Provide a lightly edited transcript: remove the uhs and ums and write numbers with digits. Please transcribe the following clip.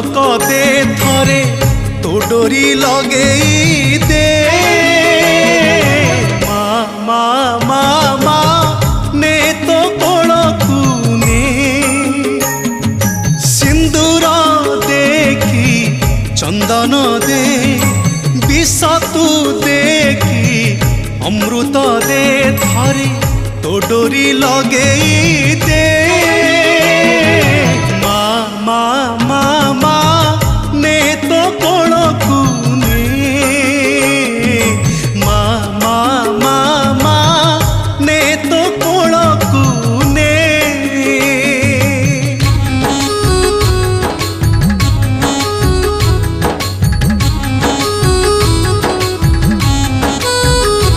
झलक दे थरे तो डोरी लगेई दे मा मा मा मा ने तो कोलकु ने सिंदूर देखी चंदन दे विष तू देखी अमृत दे थरे तो डोरी लगेई दे।